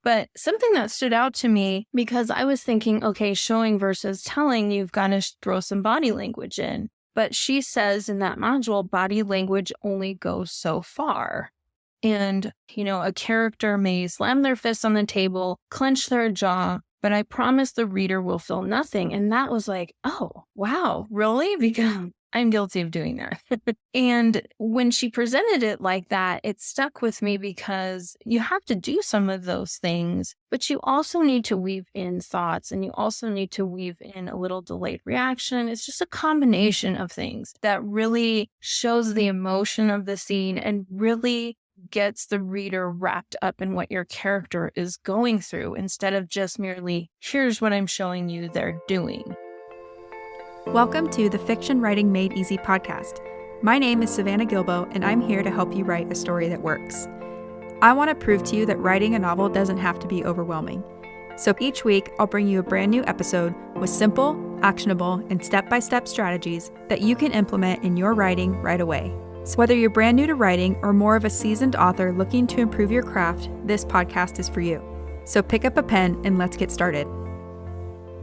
But something that stood out to me, because I was thinking, okay, showing versus telling, you've got to throw some body language in. But she says in that module, body language only goes so far. And, a character may slam their fist on the table, clench their jaw, but I promise the reader will feel nothing. And that was like, oh, wow, really? Because I'm guilty of doing that. And when she presented it like that, it stuck with me because you have to do some of those things, but you also need to weave in thoughts and you also need to weave in a little delayed reaction. It's just a combination of things that really shows the emotion of the scene and really gets the reader wrapped up in what your character is going through instead of just merely, here's what I'm showing you they're doing. Welcome to the Fiction Writing Made Easy podcast. My name is Savannah Gilbo, and I'm here to help you write a story that works. I want to prove to you that writing a novel doesn't have to be overwhelming. So each week, I'll bring you a brand new episode with simple, actionable, and step-by-step strategies that you can implement in your writing right away. So whether you're brand new to writing or more of a seasoned author looking to improve your craft, this podcast is for you. So pick up a pen and let's get started.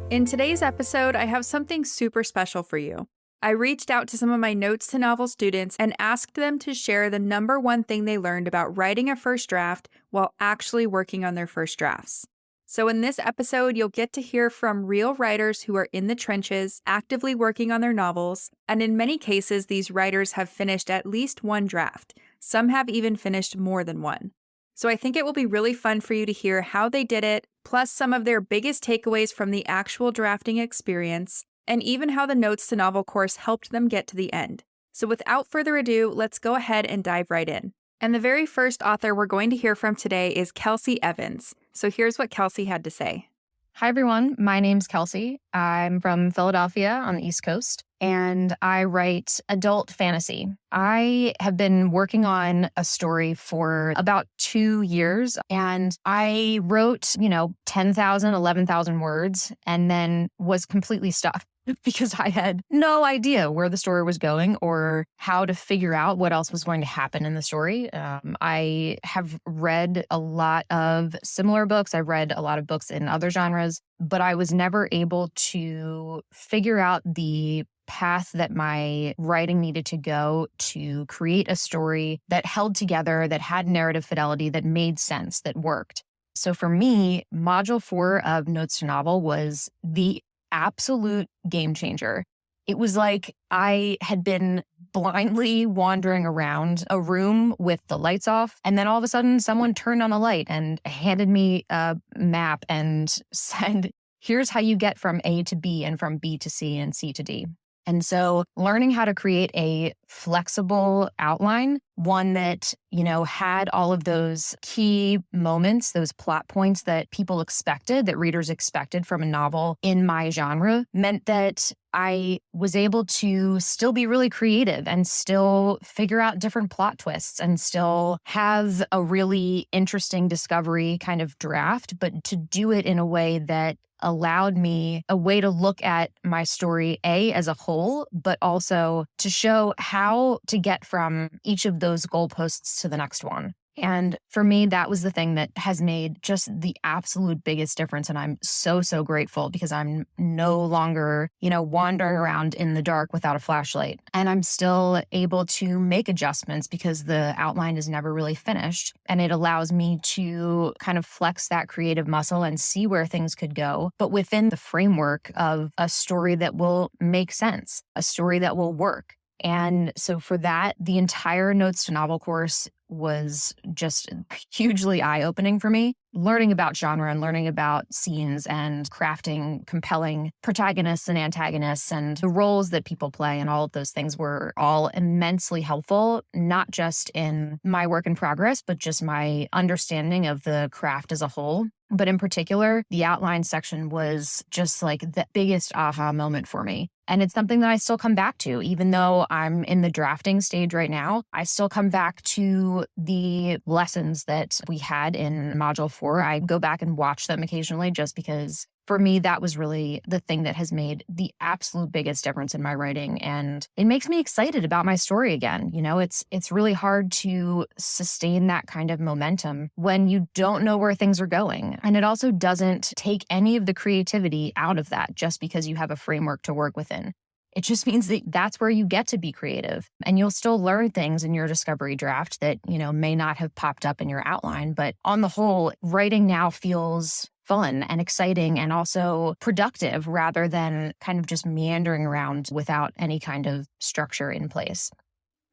In today's episode, I have something super special for you. I reached out to some of my notes to novel students and asked them to share the number one thing they learned about writing a first draft while actually working on their first drafts. So in this episode, you'll get to hear from real writers who are in the trenches, actively working on their novels, and in many cases, these writers have finished at least one draft. Some have even finished more than one. So I think it will be really fun for you to hear how they did it, plus some of their biggest takeaways from the actual drafting experience, and even how the Notes to Novel course helped them get to the end. So without further ado, let's go ahead and dive right in. And the very first author we're going to hear from today is Kelsey Evans. So here's what Kelsey had to say. Hi, everyone. My name's Kelsey. I'm from Philadelphia on the East Coast, and I write adult fantasy. I have been working on a story for about 2 years, and I wrote, 10,000, 11,000 words, and then was completely stuck because I had no idea where the story was going or how to figure out what else was going to happen in the story. I have read a lot of similar books. I've read a lot of books in other genres, but I was never able to figure out the path that my writing needed to go to create a story that held together, that had narrative fidelity, that made sense, that worked. So for me, Module 4 of Notes to Novel was the absolute game changer. It was like I had been blindly wandering around a room with the lights off, and then all of a sudden someone turned on a light and handed me a map and said, here's how you get from A to B and from B to C and C to D. And so learning how to create a flexible outline, one that, had all of those key moments, those plot points that people expected, that readers expected from a novel in my genre, meant that I was able to still be really creative and still figure out different plot twists and still have a really interesting discovery kind of draft, but to do it in a way that allowed me a way to look at my story, as a whole, but also to show how to get from each of those goalposts to the next one. And for me, that was the thing that has made just the absolute biggest difference. And I'm so, so grateful because I'm no longer, wandering around in the dark without a flashlight. And I'm still able to make adjustments because the outline is never really finished. And it allows me to kind of flex that creative muscle and see where things could go, but within the framework of a story that will make sense, a story that will work. And so for that, the entire Notes to Novel course was just hugely eye-opening for me. Learning about genre and learning about scenes and crafting compelling protagonists and antagonists and the roles that people play and all of those things were all immensely helpful, not just in my work in progress, but just my understanding of the craft as a whole. But in particular, the outline section was just like the biggest aha moment for me. And it's something that I still come back to, even though I'm in the drafting stage right now. I still come back to the lessons that we had in Module 4. I go back and watch them occasionally just because for me, that was really the thing that has made the absolute biggest difference in my writing. And it makes me excited about my story again. You know, it's really hard to sustain that kind of momentum when you don't know where things are going. And it also doesn't take any of the creativity out of that just because you have a framework to work within. It just means that that's where you get to be creative, and you'll still learn things in your discovery draft that, you know, may not have popped up in your outline. But on the whole, writing now feels fun and exciting and also productive rather than kind of just meandering around without any kind of structure in place.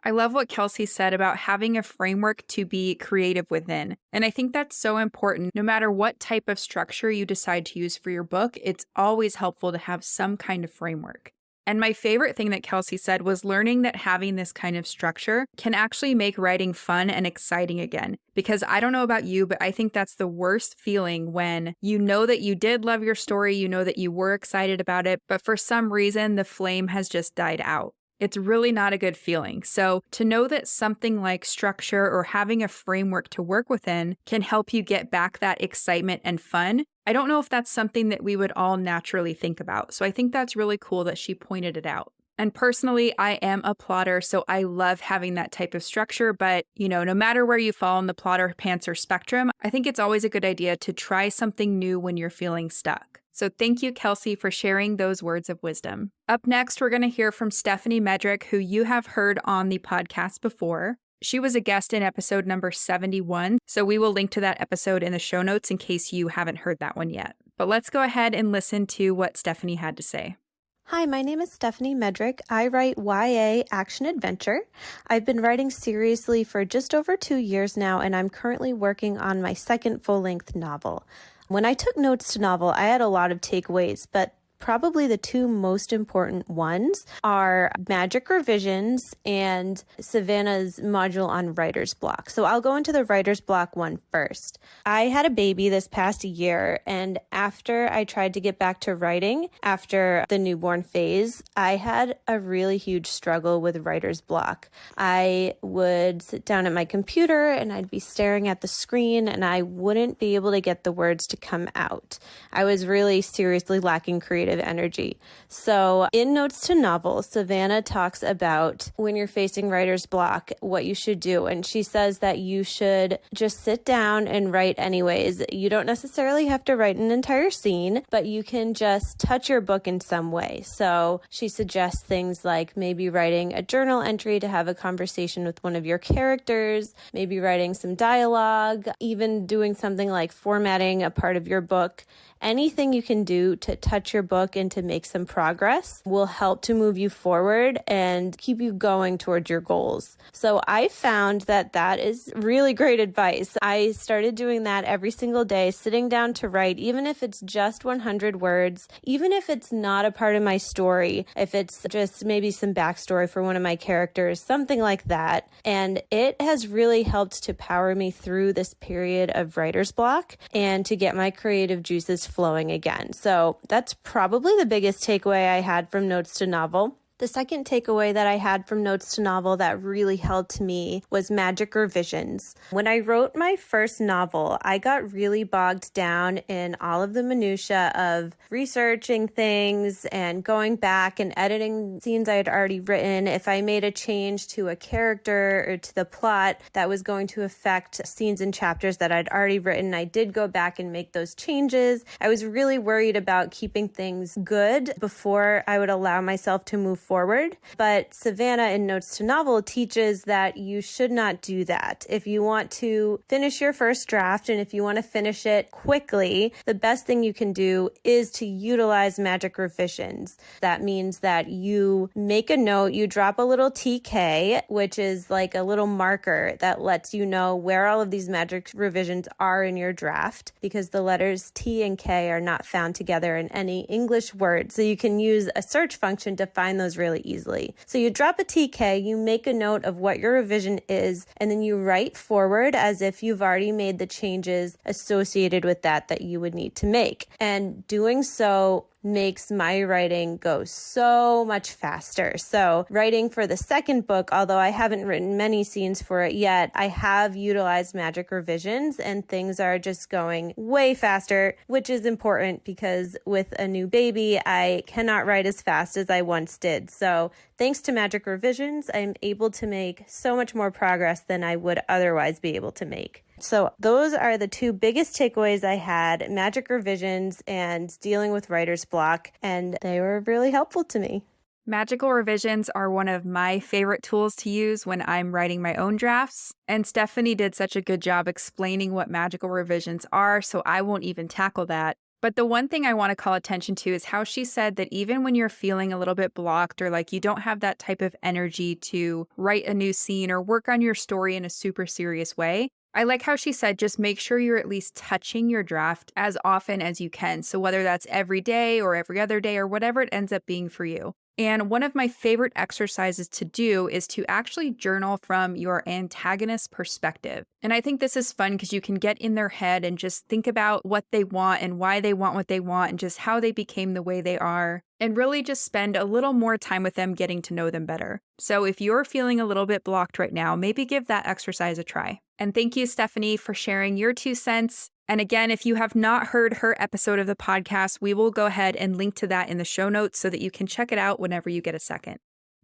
I love what Kelsey said about having a framework to be creative within. And I think that's so important. No matter what type of structure you decide to use for your book, it's always helpful to have some kind of framework. And my favorite thing that Kelsey said was learning that having this kind of structure can actually make writing fun and exciting again. Because I don't know about you, but I think that's the worst feeling when you know that you did love your story, you know that you were excited about it, but for some reason the flame has just died out. It's really not a good feeling. So to know that something like structure or having a framework to work within can help you get back that excitement and fun, I don't know if that's something that we would all naturally think about. So I think that's really cool that she pointed it out. And personally, I am a plotter, so I love having that type of structure. But, you know, no matter where you fall on the plotter, pantser spectrum, I think it's always a good idea to try something new when you're feeling stuck. So thank you, Kelsey, for sharing those words of wisdom. Up next, we're going to hear from Stefanie Medrek, who you have heard on the podcast before. She was a guest in episode number 71, so we will link to that episode in the show notes in case you haven't heard that one yet. But let's go ahead and listen to what Stefanie had to say. Hi, my name is Stefanie Medrek. I write YA action adventure. I've been writing seriously for just over 2 years now, and I'm currently working on my second full-length novel. When I took notes to novel, I had a lot of takeaways, but probably the two most important ones are magic revisions and Savannah's module on writer's block. So I'll go into the writer's block one first. I had a baby this past year, and after I tried to get back to writing after the newborn phase, I had a really huge struggle with writer's block. I would sit down at my computer and I'd be staring at the screen and I wouldn't be able to get the words to come out. I was really seriously lacking creative energy. So in Notes to Novel, Savannah talks about when you're facing writer's block, what you should do. And she says that you should just sit down and write anyways. You don't necessarily have to write an entire scene, but you can just touch your book in some way. So she suggests things like maybe writing a journal entry to have a conversation with one of your characters, maybe writing some dialogue, even doing something like formatting a part of your book. Anything you can do to touch your book and to make some progress will help to move you forward and keep you going towards your goals. So I found that that is really great advice. I started doing that every single day, sitting down to write, even if it's just 100 words, even if it's not a part of my story, if it's just maybe some backstory for one of my characters, something like that. And it has really helped to power me through this period of writer's block and to get my creative juices flowing again. So that's probably the biggest takeaway I had from Notes to Novel. The second takeaway that I had from Notes to Novel that really helped me was magic revisions. When I wrote my first novel, I got really bogged down in all of the minutia of researching things and going back and editing scenes I had already written. If I made a change to a character or to the plot that was going to affect scenes and chapters that I'd already written, I did go back and make those changes. I was really worried about keeping things good before I would allow myself to move forward. But Savannah in Notes to Novel teaches that you should not do that. If you want to finish your first draft and if you want to finish it quickly, the best thing you can do is to utilize magic revisions. That means that you make a note, you drop a little TK, which is like a little marker that lets you know where all of these magic revisions are in your draft, because the letters T and K are not found together in any English word. So you can use a search function to find those really easily. So you drop a TK, you make a note of what your revision is, and then you write forward as if you've already made the changes associated with that you would need to make. And doing so makes my writing go so much faster. So writing for the second book, although I haven't written many scenes for it yet, I have utilized magic revisions and things are just going way faster, which is important because with a new baby, I cannot write as fast as I once did. So thanks to magic revisions, I'm able to make so much more progress than I would otherwise be able to make. So those are the two biggest takeaways I had, magic revisions and dealing with writer's block, and they were really helpful to me. Magical revisions are one of my favorite tools to use when I'm writing my own drafts. And Stefanie did such a good job explaining what magical revisions are, so I won't even tackle that. But the one thing I want to call attention to is how she said that even when you're feeling a little bit blocked or like you don't have that type of energy to write a new scene or work on your story in a super serious way, I like how she said just make sure you're at least touching your draft as often as you can. So whether that's every day or every other day or whatever it ends up being for you. And one of my favorite exercises to do is to actually journal from your antagonist's perspective. And I think this is fun because you can get in their head and just think about what they want and why they want what they want and just how they became the way they are. And really just spend a little more time with them getting to know them better. So if you're feeling a little bit blocked right now, maybe give that exercise a try. And thank you, Stefanie, for sharing your 2 cents. And again, if you have not heard her episode of the podcast, we will go ahead and link to that in the show notes so that you can check it out whenever you get a second.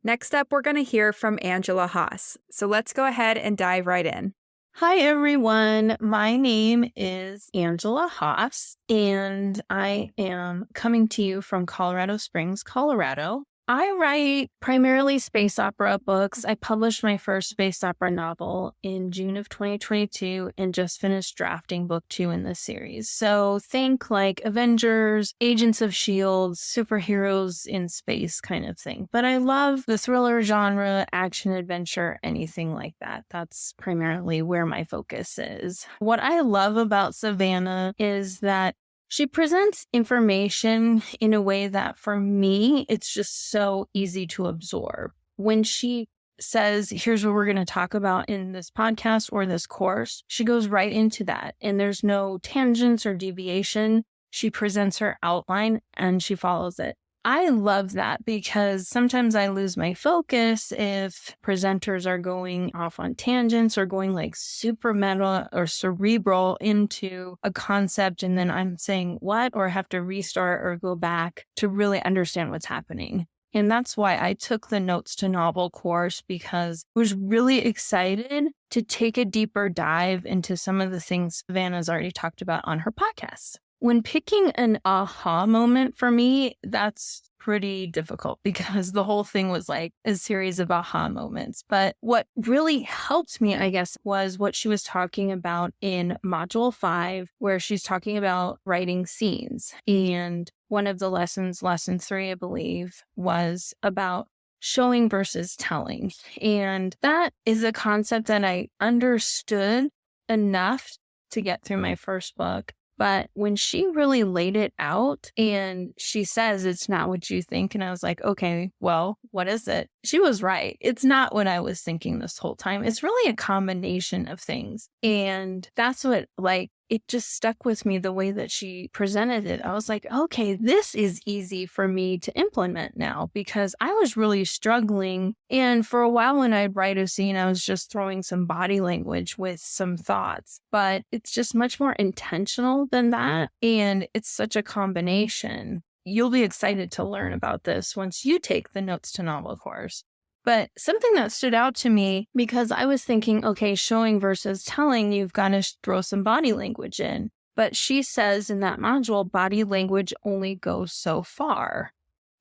Next up, we're going to hear from Angela Haas. So let's go ahead and dive right in. Hi, everyone. My name is Angela Haas, and I am coming to you from Colorado Springs, Colorado. I write primarily space opera books. I published my first space opera novel in June of 2022 and just finished drafting book 2 in this series. So think like Avengers, Agents of S.H.I.E.L.D., superheroes in space kind of thing. But I love the thriller genre, action, adventure, anything like that. That's primarily where my focus is. What I love about Savannah is that she presents information in a way that for me, it's just so easy to absorb. When she says, here's what we're going to talk about in this podcast or this course, she goes right into that. And there's no tangents or deviation. She presents her outline and she follows it. I love that because sometimes I lose my focus if presenters are going off on tangents or going like super meta or cerebral into a concept and then I'm saying what or have to restart or go back to really understand what's happening. And that's why I took the Notes to Novel course because I was really excited to take a deeper dive into some of the things Savannah's already talked about on her podcast. When picking an aha moment for me, that's pretty difficult because the whole thing was like a series of aha moments. But what really helped me, I guess, was what she was talking about in Module 5, where she's talking about writing scenes. And one of the lessons, lesson 3, I believe, was about showing versus telling. And that is a concept that I understood enough to get through my first book. But when she really laid it out and she says it's not what you think, and I was like, okay, well, what is it? She was right. It's not what I was thinking this whole time. It's really a combination of things. And that's what, like, it just stuck with me the way that she presented it. I was like, okay, this is easy for me to implement now because I was really struggling. And for a while when I'd write a scene, I was just throwing some body language with some thoughts, but it's just much more intentional than that. And it's such a combination. You'll be excited to learn about this once you take the Notes to Novel course. But something that stood out to me, because I was thinking, okay, showing versus telling, you've got to throw some body language in. But she says in that module, body language only goes so far.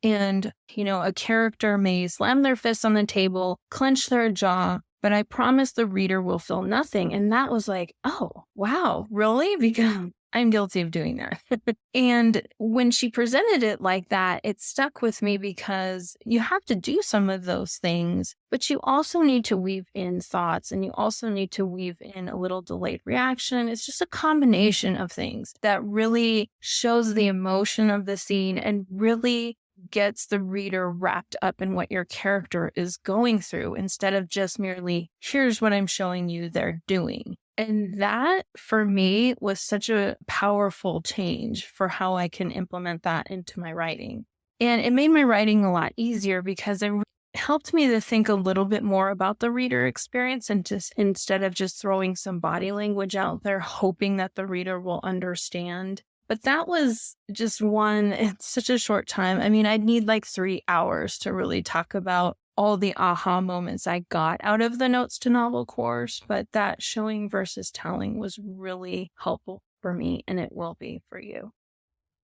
And, you know, a character may slam their fists on the table, clench their jaw, but I promise the reader will feel nothing. And that was like, oh, wow, really? Because I'm guilty of doing that. And when she presented it like that, it stuck with me because you have to do some of those things, but you also need to weave in thoughts and you also need to weave in a little delayed reaction. It's just a combination of things that really shows the emotion of the scene and really gets the reader wrapped up in what your character is going through instead of just merely, here's what I'm showing you they're doing. And that, for me, was such a powerful change for how I can implement that into my writing. And it made my writing a lot easier because it helped me to think a little bit more about the reader experience and just instead of just throwing some body language out there, hoping that the reader will understand. But that was just it's such a short time. I mean, I'd need like 3 hours to really talk about all the aha moments I got out of the Notes to Novel course, but that showing versus telling was really helpful for me, and it will be for you.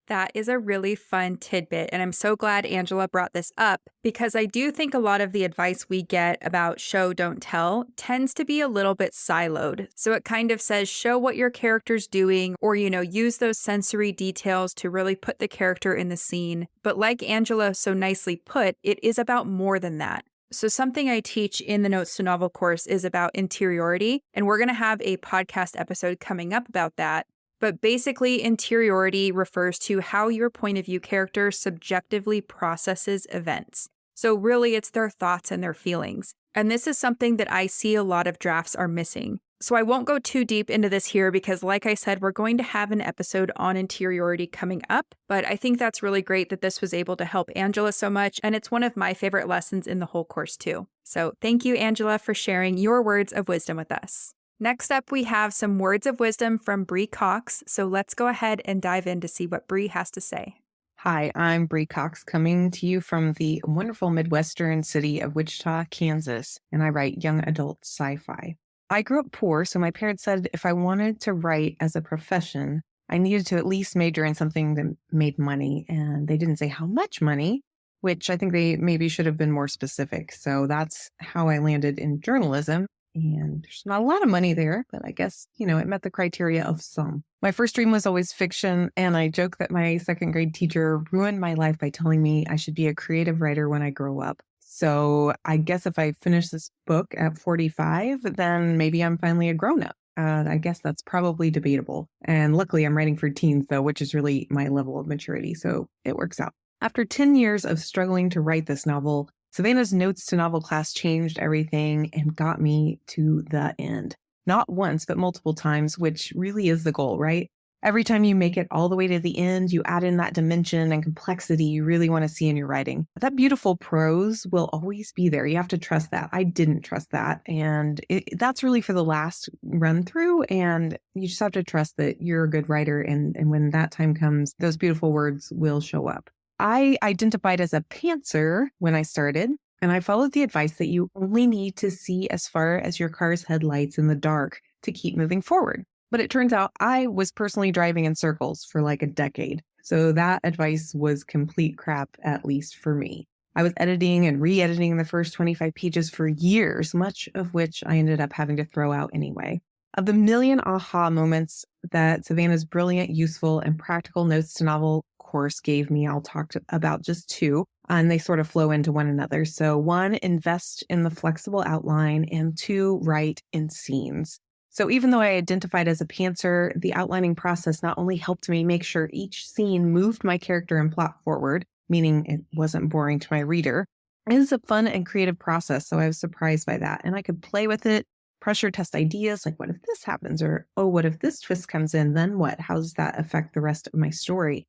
That is a really fun tidbit, and I'm so glad Angela brought this up because I do think a lot of the advice we get about show, don't tell tends to be a little bit siloed. So it kind of says show what your character's doing or, use those sensory details to really put the character in the scene. But like Angela so nicely put, it is about more than that. So something I teach in the Notes to Novel course is about interiority, and we're going to have a podcast episode coming up about that. But basically, interiority refers to how your point of view character subjectively processes events. So really, it's their thoughts and their feelings. And this is something that I see a lot of drafts are missing. So I won't go too deep into this here because, like I said, we're going to have an episode on interiority coming up. But I think that's really great that this was able to help Angela so much. And it's one of my favorite lessons in the whole course, too. So thank you, Angela, for sharing your words of wisdom with us. Next up, we have some words of wisdom from Bree Cox. So let's go ahead and dive in to see what Bree has to say. Hi, I'm Bree Cox, coming to you from the wonderful Midwestern city of Wichita, Kansas, and I write young adult sci-fi. I grew up poor, so my parents said if I wanted to write as a profession, I needed to at least major in something that made money, and they didn't say how much money, which I think they maybe should have been more specific. So that's how I landed in journalism. And there's not a lot of money there, but I guess, it met the criteria of some. My first dream was always fiction, and I joke that my second grade teacher ruined my life by telling me I should be a creative writer when I grow up. So I guess if I finish this book at 45, then maybe I'm finally a grown-up. I guess that's probably debatable. And luckily, I'm writing for teens, though, which is really my level of maturity, so it works out. After 10 years of struggling to write this novel, Savannah's Notes to Novel class changed everything and got me to the end. Not once, but multiple times, which really is the goal, right? Every time you make it all the way to the end, you add in that dimension and complexity you really want to see in your writing. That beautiful prose will always be there. You have to trust that. I didn't trust that. And that's really for the last run through. And you just have to trust that you're a good writer. And when that time comes, those beautiful words will show up. I identified as a pantser when I started, and I followed the advice that you only need to see as far as your car's headlights in the dark to keep moving forward. But it turns out I was personally driving in circles for like a decade. So that advice was complete crap, at least for me. I was editing and re-editing the first 25 pages for years, much of which I ended up having to throw out anyway. Of the million aha moments that Savannah's brilliant, useful, and practical Notes to Novel course gave me, I'll talk about just 2, and they sort of flow into one another. So 1, invest in the flexible outline, and 2, write in scenes. So even though I identified as a pantser, the outlining process not only helped me make sure each scene moved my character and plot forward, meaning it wasn't boring to my reader, it is a fun and creative process, so I was surprised by that. And I could play with it, pressure test ideas like, what if this happens? Or, oh, what if this twist comes in? Then what? How does that affect the rest of my story?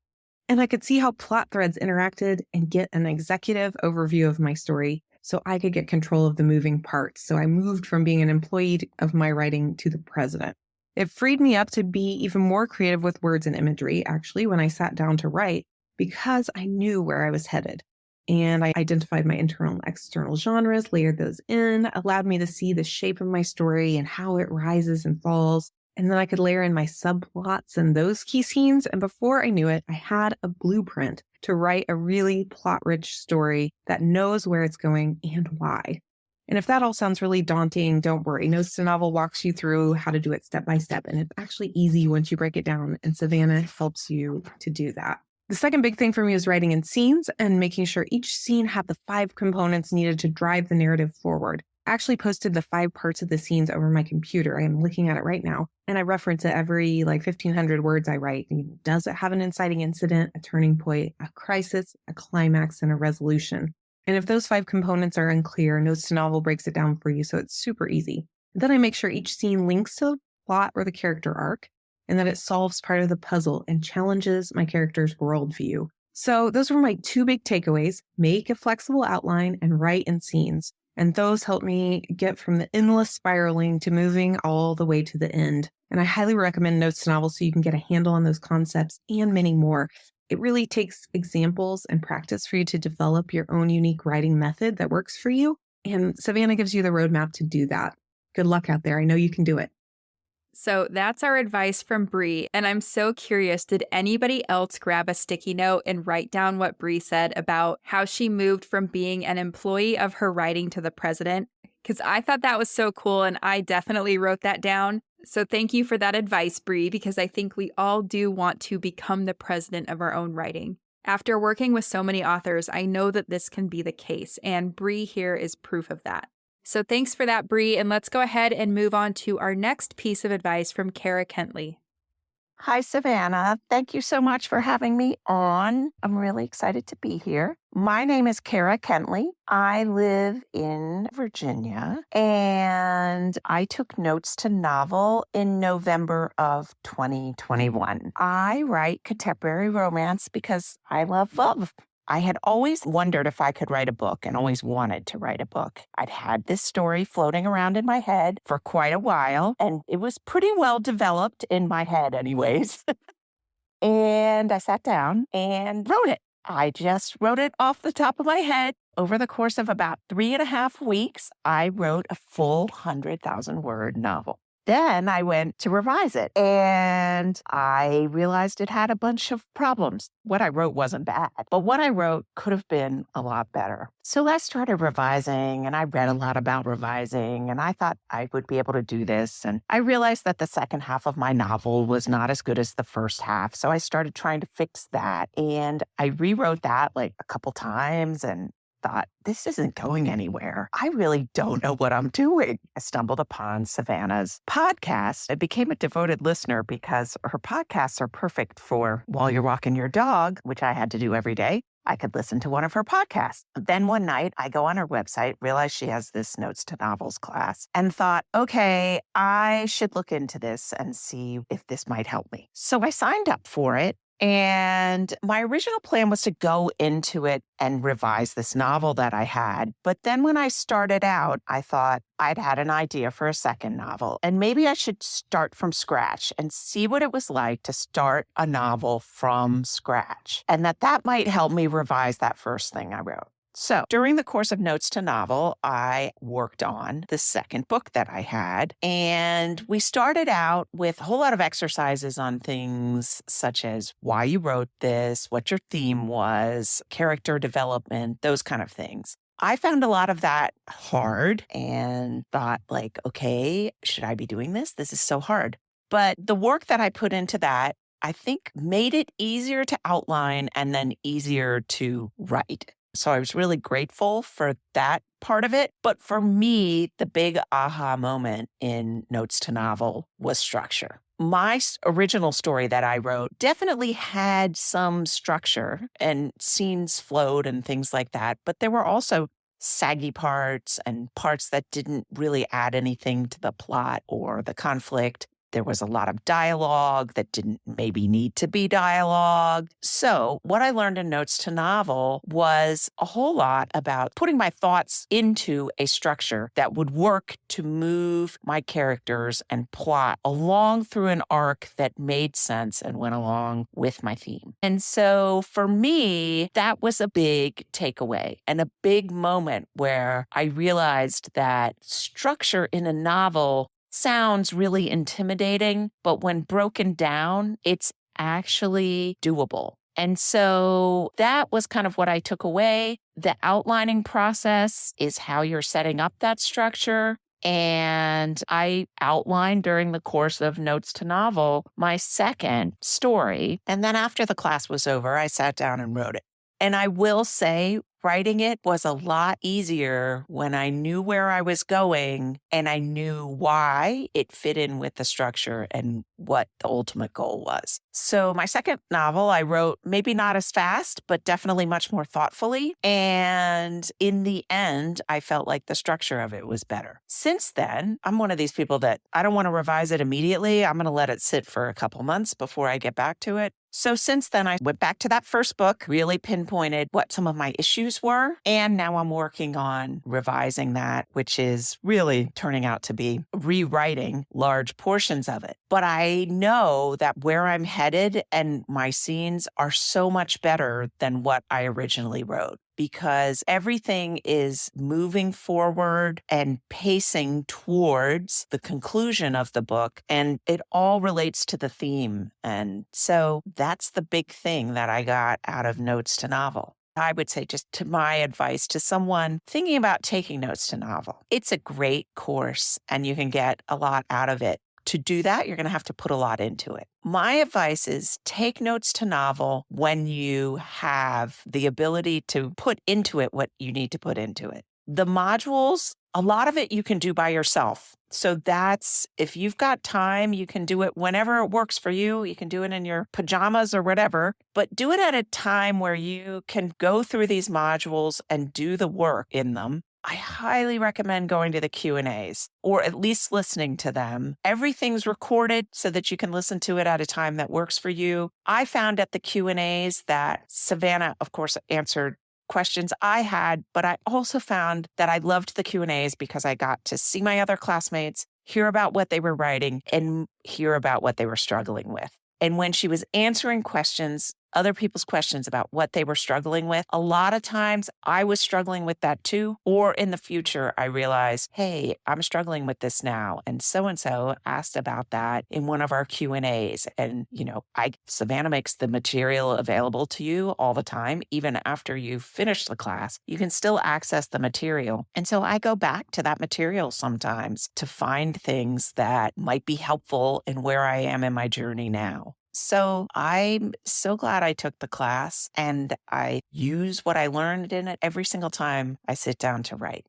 And I could see how plot threads interacted and get an executive overview of my story so I could get control of the moving parts. So I moved from being an employee of my writing to the president. It freed me up to be even more creative with words and imagery, actually, when I sat down to write, because I knew where I was headed. And I identified my internal and external genres, layered those in, allowed me to see the shape of my story and how it rises and falls. And then I could layer in my subplots and those key scenes. And before I knew it, I had a blueprint to write a really plot-rich story that knows where it's going and why. And if that all sounds really daunting, don't worry. Notes to Novel walks you through how to do it step by step. And it's actually easy once you break it down. And Savannah helps you to do that. The second big thing for me is writing in scenes and making sure each scene had the 5 components needed to drive the narrative forward. I actually posted the 5 parts of the scenes over my computer. I am looking at it right now. And I reference it every 1,500 words I write. Does it have an inciting incident, a turning point, a crisis, a climax, and a resolution? And if those 5 components are unclear, Notes to Novel breaks it down for you, so it's super easy. Then I make sure each scene links to plot or the character arc, and that it solves part of the puzzle and challenges my character's worldview. So those were my two big takeaways: make a flexible outline and write in scenes. And those helped me get from the endless spiraling to moving all the way to the end. And I highly recommend Notes to Novels so you can get a handle on those concepts and many more. It really takes examples and practice for you to develop your own unique writing method that works for you. And Savannah gives you the roadmap to do that. Good luck out there. I know you can do it. So that's our advice from Bree. And I'm so curious, did anybody else grab a sticky note and write down what Bree said about how she moved from being an employee of her writing to the president? Because I thought that was so cool, and I definitely wrote that down. So thank you for that advice, Bree, because I think we all do want to become the president of our own writing. After working with so many authors, I know that this can be the case, and Bree here is proof of that. So thanks for that, Bree, and let's go ahead and move on to our next piece of advice from Kara Kentley. Hi, Savannah. Thank you so much for having me on. I'm really excited to be here. My name is Kara Kentley. I live in Virginia, and I took Notes to Novel in November of 2021. I write contemporary romance because I love love. I had always wondered if I could write a book and always wanted to write a book. I'd had this story floating around in my head for quite a while, and it was pretty well developed in my head anyways. And I sat down and wrote it. I just wrote it off the top of my head. Over the course of about 3.5 weeks, I wrote a full 100,000-word novel. Then I went to revise it, and I realized it had a bunch of problems. What I wrote wasn't bad, but what I wrote could have been a lot better. So I started revising, and I read a lot about revising, and I thought I would be able to do this. And I realized that the second half of my novel was not as good as the first half, so I started trying to fix that. And I rewrote that like a couple times and thought, this isn't going anywhere. I really don't know what I'm doing. I stumbled upon Savannah's podcast. I became a devoted listener because her podcasts are perfect for while you're walking your dog, which I had to do every day. I could listen to one of her podcasts. Then one night I go on her website, realize she has this Notes to Novels class, and thought, okay, I should look into this and see if this might help me. So I signed up for it. And my original plan was to go into it and revise this novel that I had. But then when I started out, I thought I'd had an idea for a second novel. And maybe I should start from scratch and see what it was like to start a novel from scratch. And that might help me revise that first thing I wrote. So during the course of Notes to Novel, I worked on the second book that I had. And we started out with a whole lot of exercises on things such as why you wrote this, what your theme was, character development, those kind of things. I found a lot of that hard and thought like, okay, should I be doing this? This is so hard. But the work that I put into that, I think, made it easier to outline and then easier to write. So I was really grateful for that part of it. But for me, the big aha moment in Notes to Novel was structure. My original story that I wrote definitely had some structure and scenes flowed and things like that. But there were also saggy parts and parts that didn't really add anything to the plot or the conflict. There was a lot of dialogue that didn't maybe need to be dialogue. So what I learned in Notes to Novel was a whole lot about putting my thoughts into a structure that would work to move my characters and plot along through an arc that made sense and went along with my theme. And so for me, that was a big takeaway and a big moment where I realized that structure in a novel sounds really intimidating, but when broken down, it's actually doable. And so that was kind of what I took away. The outlining process is how you're setting up that structure. And I outlined during the course of Notes to Novel my second story. And then after the class was over, I sat down and wrote it. And I will say Writing it was a lot easier when I knew where I was going and I knew why it fit in with the structure and what the ultimate goal was. So my second novel I wrote maybe not as fast, but definitely much more thoughtfully. And in the end, I felt like the structure of it was better. Since then, I'm one of these people that I don't want to revise it immediately. I'm going to let it sit for a couple months before I get back to it. So since then, I went back to that first book, really pinpointed what some of my issues were. And now I'm working on revising that, which is really turning out to be rewriting large portions of it. But I know that where I'm headed and my scenes are so much better than what I originally wrote, because everything is moving forward and pacing towards the conclusion of the book, and it all relates to the theme. And so that's the big thing that I got out of Notes to Novel. I would say, just to my advice to someone thinking about taking Notes to Novel, it's a great course and you can get a lot out of it. To do that, you're going to have to put a lot into it. My advice is take Notes to Novel when you have the ability to put into it what you need to put into it. The modules, a lot of it you can do by yourself. So that's, if you've got time, you can do it whenever it works for you. You can do it in your pajamas or whatever, but do it at a time where you can go through these modules and do the work in them. I highly recommend going to the Q&As or at least listening to them. Everything's recorded so that you can listen to it at a time that works for you. I found at the Q&As that Savannah, of course, answered questions I had, but I also found that I loved the Q&As because I got to see my other classmates, hear about what they were writing, and hear about what they were struggling with. And when she was answering questions, other people's questions about what they were struggling with, a lot of times I was struggling with that too. Or in the future, I realized, hey, I'm struggling with this now. And so asked about that in one of our Q&As. And, Savannah makes the material available to you all the time. Even after you finish the class, you can still access the material. And so I go back to that material sometimes to find things that might be helpful in where I am in my journey now. So I'm so glad I took the class and I use what I learned in it every single time I sit down to write.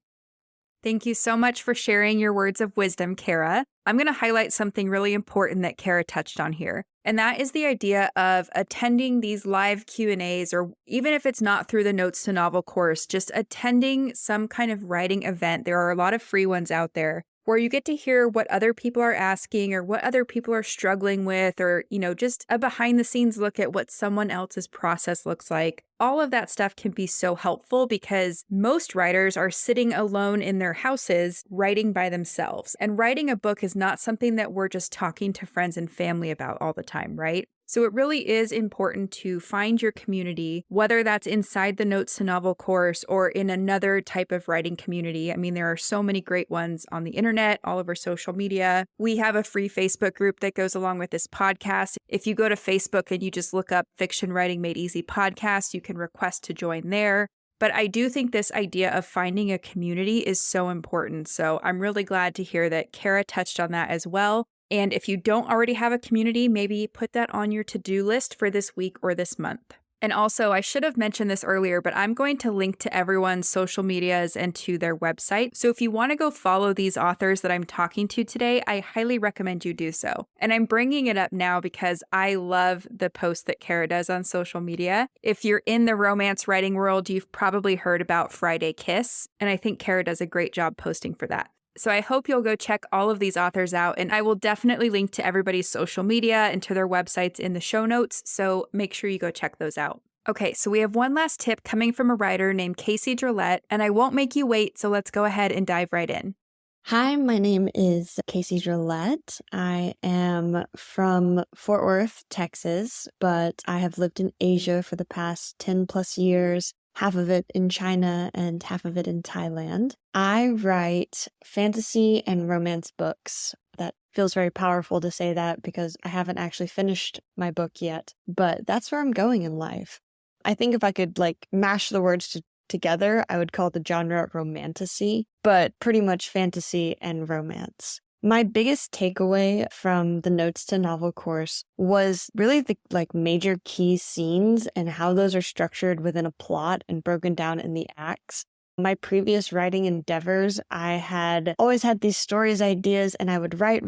Thank you so much for sharing your words of wisdom, Kara. I'm going to highlight something really important that Kara touched on here, and that is the idea of attending these live Q&As, or even if it's not through the Notes to Novel course, just attending some kind of writing event. There are a lot of free ones out there where you get to hear what other people are asking or what other people are struggling with, or, just a behind the scenes look at what someone else's process looks like. All of that stuff can be so helpful because most writers are sitting alone in their houses writing by themselves. And writing a book is not something that we're just talking to friends and family about all the time, right? So it really is important to find your community, whether that's inside the Notes to Novel course or in another type of writing community. I mean, there are so many great ones on the internet, all over social media. We have a free Facebook group that goes along with this podcast. If you go to Facebook and you just look up Fiction Writing Made Easy podcast, you can request to join there. But I do think this idea of finding a community is so important. So I'm really glad to hear that Kara touched on that as well. And if you don't already have a community, maybe put that on your to-do list for this week or this month. And also, I should have mentioned this earlier, but I'm going to link to everyone's social medias and to their website. So if you want to go follow these authors that I'm talking to today, I highly recommend you do so. And I'm bringing it up now because I love the posts that Kara does on social media. If you're in the romance writing world, you've probably heard about Friday Kiss, and I think Kara does a great job posting for that. So I hope you'll go check all of these authors out, and I will definitely link to everybody's social media and to their websites in the show notes, so make sure you go check those out. Okay, so we have one last tip coming from a writer named Casey Drillette, and I won't make you wait, so let's go ahead and dive right in. Hi, my name is Kelsey Drillette. I am from Fort Worth, Texas, but I have lived in Asia for the past 10 plus years. Half of it in China and half of it in Thailand. I write fantasy and romance books. That feels very powerful to say that because I haven't actually finished my book yet, but that's where I'm going in life. I think if I could mash the words together, I would call the genre romantasy, but pretty much fantasy and romance. My biggest takeaway from the Notes to Novel course was really the major key scenes and how those are structured within a plot and broken down in the acts. My previous writing endeavors, I had always had these stories, ideas, and I would write,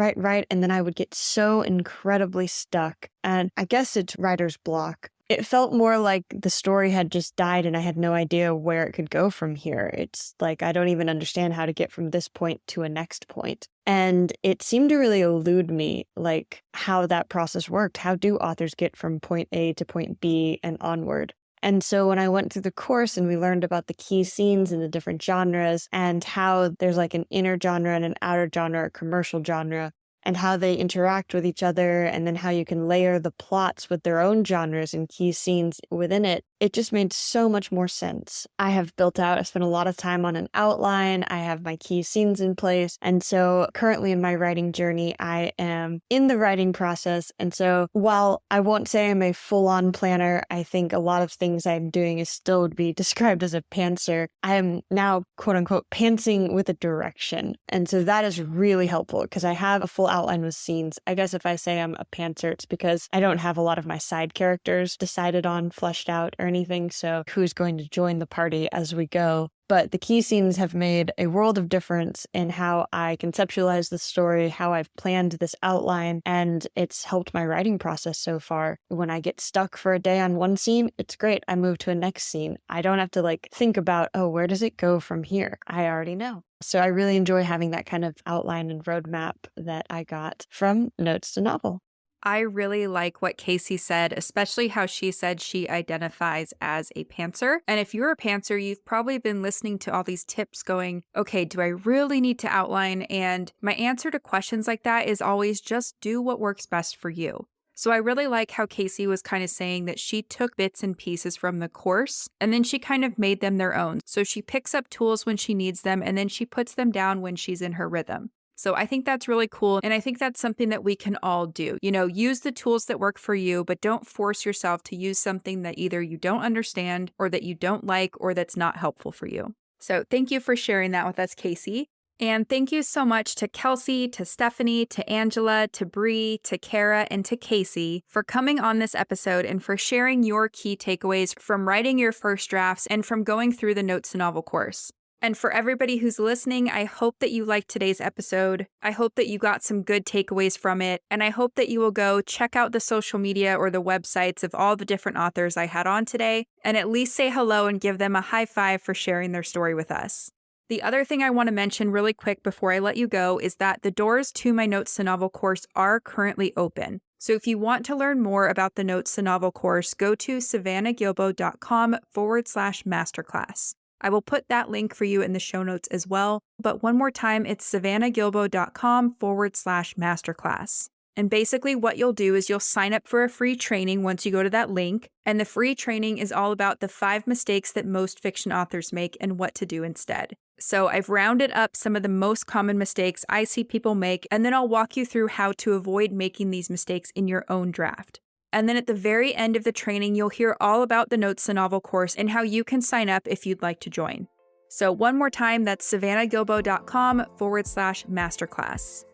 and then I would get so incredibly stuck. And I guess it's writer's block. It felt more like the story had just died and I had no idea where it could go from here. It's like I don't even understand how to get from this point to a next point. And it seemed to really elude me, like how that process worked. How do authors get from point A to point B and onward? And so when I went through the course and we learned about the key scenes in the different genres and how there's like an inner genre and an outer genre, a commercial genre, and how they interact with each other, and then how you can layer the plots with their own genres and key scenes within it, it just made so much more sense. I spent a lot of time on an outline, I have my key scenes in place, and so currently in my writing journey, I am in the writing process, and so while I won't say I'm a full-on planner, I think a lot of things I'm doing still would be described as a pantser. I am now, quote-unquote, pantsing with a direction, and so that is really helpful because I have a full outline with scenes. I guess if I say I'm a pantser, it's because I don't have a lot of my side characters decided on, fleshed out, or anything, so who's going to join the party as we go. But the key scenes have made a world of difference in how I conceptualize the story, how I've planned this outline, and it's helped my writing process so far. When I get stuck for a day on one scene, it's great. I move to a next scene. I don't have to think about, oh, where does it go from here? I already know. So I really enjoy having that kind of outline and roadmap that I got from Notes to Novel. I really like what Casey said, especially how she said she identifies as a pantser. And if you're a pantser, you've probably been listening to all these tips going, okay, do I really need to outline? And my answer to questions like that is always just do what works best for you. So I really like how Casey was kind of saying that she took bits and pieces from the course and then she kind of made them their own. So she picks up tools when she needs them and then she puts them down when she's in her rhythm. So I think that's really cool. And I think that's something that we can all do. Use the tools that work for you, but don't force yourself to use something that either you don't understand or that you don't like or that's not helpful for you. So thank you for sharing that with us, Casey. And thank you so much to Kelsey, to Stefanie, to Angela, to Bree, to Kara, and to Casey for coming on this episode and for sharing your key takeaways from writing your first drafts and from going through the Notes to Novel course. And for everybody who's listening, I hope that you liked today's episode. I hope that you got some good takeaways from it. And I hope that you will go check out the social media or the websites of all the different authors I had on today and at least say hello and give them a high five for sharing their story with us. The other thing I want to mention really quick before I let you go is that the doors to my Notes to Novel course are currently open. So if you want to learn more about the Notes to Novel course, go to savannahgilbo.com/masterclass. I will put that link for you in the show notes as well. But one more time, it's savannahgilbo.com/masterclass. And basically what you'll do is you'll sign up for a free training once you go to that link. And the free training is all about the 5 mistakes that most fiction authors make and what to do instead. So I've rounded up some of the most common mistakes I see people make, and then I'll walk you through how to avoid making these mistakes in your own draft. And then at the very end of the training, you'll hear all about the Notes to Novel course and how you can sign up if you'd like to join. So one more time, that's savannahgilbo.com/masterclass.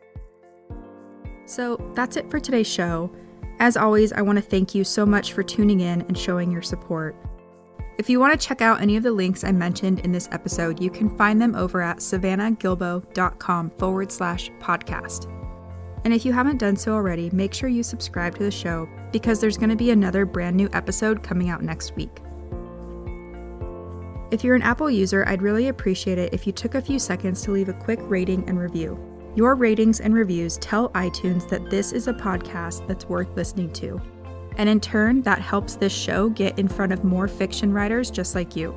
So that's it for today's show. As always, I want to thank you so much for tuning in and showing your support. If you want to check out any of the links I mentioned in this episode, you can find them over at savannahgilbo.com/podcast. And if you haven't done so already, make sure you subscribe to the show because there's going to be another brand new episode coming out next week. If you're an Apple user, I'd really appreciate it if you took a few seconds to leave a quick rating and review. Your ratings and reviews tell iTunes that this is a podcast that's worth listening to. And in turn, that helps this show get in front of more fiction writers just like you.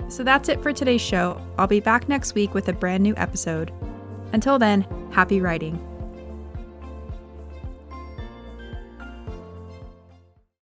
So that's it for today's show. I'll be back next week with a brand new episode. Until then, happy writing.